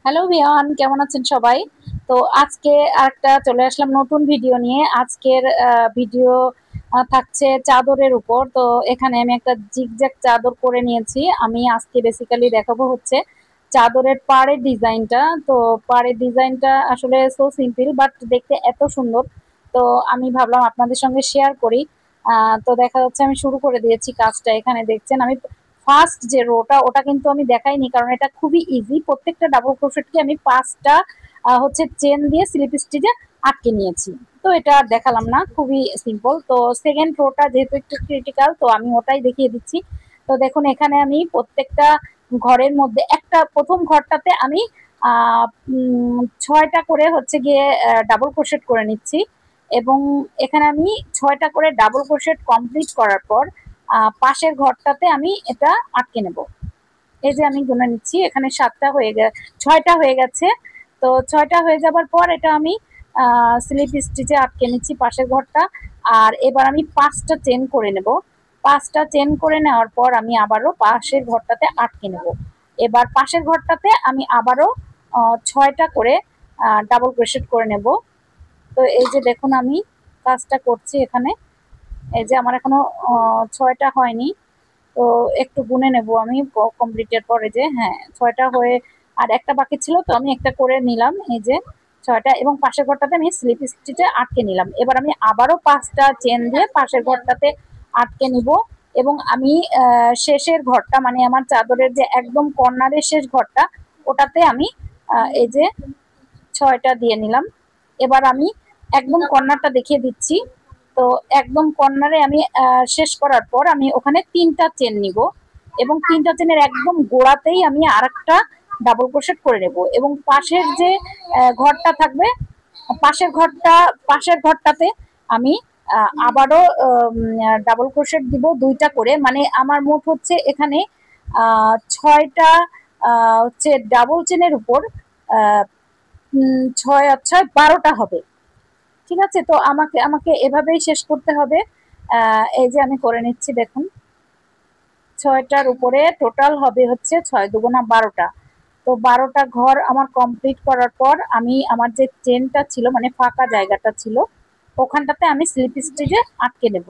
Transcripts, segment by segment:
Hello ভিয়ান, কেমন আছেন সবাই? তো আজকে আরেকটা চলে আসলাম নতুন ভিডিও নিয়ে। আজকের ভিডিও থাকছে চাদরের উপর। তো এখানে আমি একটা জিগজ্যাগ চাদর করে নিয়েছি। আমি আজকে বেসিক্যালি দেখাবো হচ্ছে চাদরের পাড়ের ডিজাইনটা। তো পাড়ের ডিজাইনটা আসলে সো সিম্পল বাট দেখতে এত সুন্দর। তো আমি ভাবলাম আপনাদের সঙ্গে শেয়ার করি। তো দেখা যাচ্ছে আমি শুরু করে দিয়েছি কাজটা। এখানে দেখছেন আমি ফার্স্ট যে রোটা ওটা কিন্তু আমি দেখাইনি, কারণ এটা খুবই ইজি। প্রত্যেকটা ডাবল ক্রোশেটকে আমি পাঁচটা হচ্ছে চেন দিয়ে স্লিপ স্টিচে আটকে নিয়েছি। তো এটা আর দেখালাম না, খুবই সিম্পল। তো সেকেন্ড রোটা যেহেতু একটু ক্রিটিক্যাল, তো আমি ওটাই দেখিয়ে দিচ্ছি। তো দেখুন এখানে আমি প্রত্যেকটা ঘরের মধ্যে একটা প্রথম ঘরটাতে আমি ছয়টা করে হচ্ছে গিয়ে ডাবল ক্রোশেট করে নিচ্ছি। এবং এখানে আমি ছয়টা করে ডাবল ক্রোশেট কমপ্লিট করার পর পাশের ঘরটাতে আমি এটা আটকে নেব। এই যে আমি গুনে নিচ্ছি, এখানে ছয়টা হয়ে গেছে। তো ছয়টা হয়ে যাবার পর এটা আমি স্লিপ স্টিচে আটকে নিচ্ছি পাশের ঘরটা। আর এবার আমি পাঁচটা চেন করে নেব। পাঁচটা চেন করে নেওয়ার পর আমি আবারও পাশের ঘরটাতে আটকে নেব। এবার পাশের ঘরটাতে আমি আবারও ছয়টা করে ডাবল ক্রোশেট করে নেব। তো এই যে দেখুন আমি কাজটা করছি এখানে। এই যে আমার এখনো ছয়টা হয়নি। তো একটু গুনে নেব আমি কমপ্লিটের পরে। যে হ্যাঁ, ছয়টা হয়ে আর একটা বাকি ছিল, তো আমি একটা করে নিলাম। এই যে ছয়টা, এবং পাশের ঘরটাতে আমি স্লিপ স্টিচে আটকে নিলাম। এবার আমি আবারও পাঁচটা চেন দিয়ে পাশের ঘরটাতে আটকে নিব। এবং আমি শেষের ঘরটা, মানে আমার চাদরের যে একদম কর্নারের শেষ ঘরটা, ওটাতে আমি এই যে ছয়টা দিয়ে নিলাম। এবার আমি একদম কর্নারটা দেখিয়ে দিচ্ছি। তো একদম কর্নারে আমি শেষ করার পর আমি ওখানে তিনটা চেন নিব, এবং তিনটা চেনের একদম গোড়াতেই আমি আরেকটা ডাবল ক্রোশেট করে নেব। এবং পাশের যে ঘরটা থাকবে, পাশের ঘরটাতে আমি আবারও ডাবল ক্রোশেট দিব দুইটা করে। মানে আমার মোট হচ্ছে এখানে ছয়টা হচ্ছে ডাবল চেনের উপর ছয় আর ছয় 12টা হবে। ঠিক আছে, তো আমাকে আমাকে এভাবেই শেষ করতে হবে। এই যে আমি করে নিচ্ছি, দেখুন ছয়টার উপরে টোটাল হবে হচ্ছে 6 দুগুণা 12টা। তো 12টা ঘর আমার কমপ্লিট করার পর আমি আমার যে চেনটা ছিল, মানে ফাঁকা জায়গাটা ছিল, ওখানটাতে আমি স্লিপ স্টিচে আটকে নেব।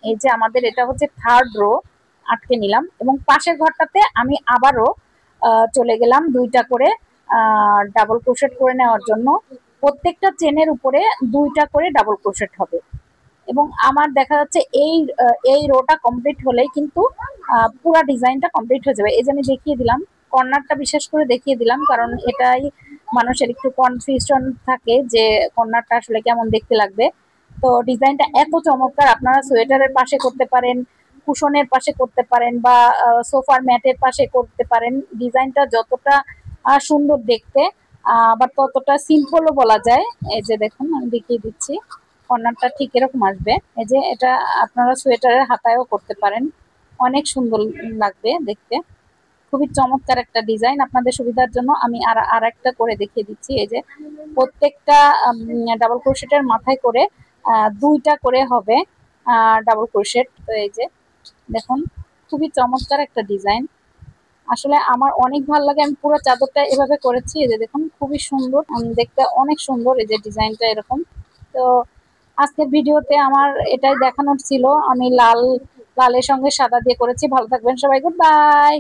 এই যে আমাদের এটা হচ্ছে থার্ড রো, আটকে নিলাম। এবং পাশের ঘরটাতে আমি আবারও চলে গেলাম দুইটা করে ডাবল ক্রোশেট করে নেওয়ার জন্য। প্রত্যেকটা চেনের উপরে দুইটা করে ডাবল ক্রোশেট হবে। এবং আমার দেখা যাচ্ছে এই রোটা কমপ্লিট হলেই কিন্তু পুরো ডিজাইনটা কমপ্লিট হয়ে যাবে। এই যে আমি দেখিয়ে দিলাম, কর্নারটা বিশেষ করে দেখিয়ে দিলাম, কারণ এটাই মানুষের একটু কনফিউশন থাকে যে কর্নারটা আসলে কেমন দেখতে লাগবে। তো ডিজাইনটা এত চমৎকার, আপনারা সোয়েটারের পাশে করতে পারেন, কুশনের পাশে করতে পারেন, বা সোফার ম্যাটের পাশে করতে পারেন। ডিজাইনটা যতটা সুন্দর দেখতে, আবার ততটা সিম্পলও বলা যায়। এই যে দেখুন আমি দেখিয়ে দিচ্ছি, কর্নারটা ঠিক এরকম আসবে। এই যে এটা আপনারা সোয়েটারের হাতায়ও করতে পারেন, অনেক সুন্দর লাগবে দেখতে। খুবই চমৎকার একটা ডিজাইন। আপনাদের সুবিধার জন্য আমি আর একটা করে দেখিয়ে দিচ্ছি। এই যে প্রত্যেকটা ডাবল ক্রোশেটের মাথায় করে দুইটা করে হবে ডাবল ক্রোশেট। তো এই যে দেখুন, খুবই চমৎকার একটা ডিজাইন। আসলে আমার অনেক ভালো লাগে, আমি পুরো চাদরটা এভাবে করেছি। এই যে দেখুন খুবই সুন্দর, দেখতে অনেক সুন্দর এই যে ডিজাইনটা এরকম। তো আজকের ভিডিওতে আমার এটাই দেখানোর ছিল। আমি লালের সঙ্গে সাদা দিয়ে করেছি। ভালো থাকবেন সবাই, গুড বাই।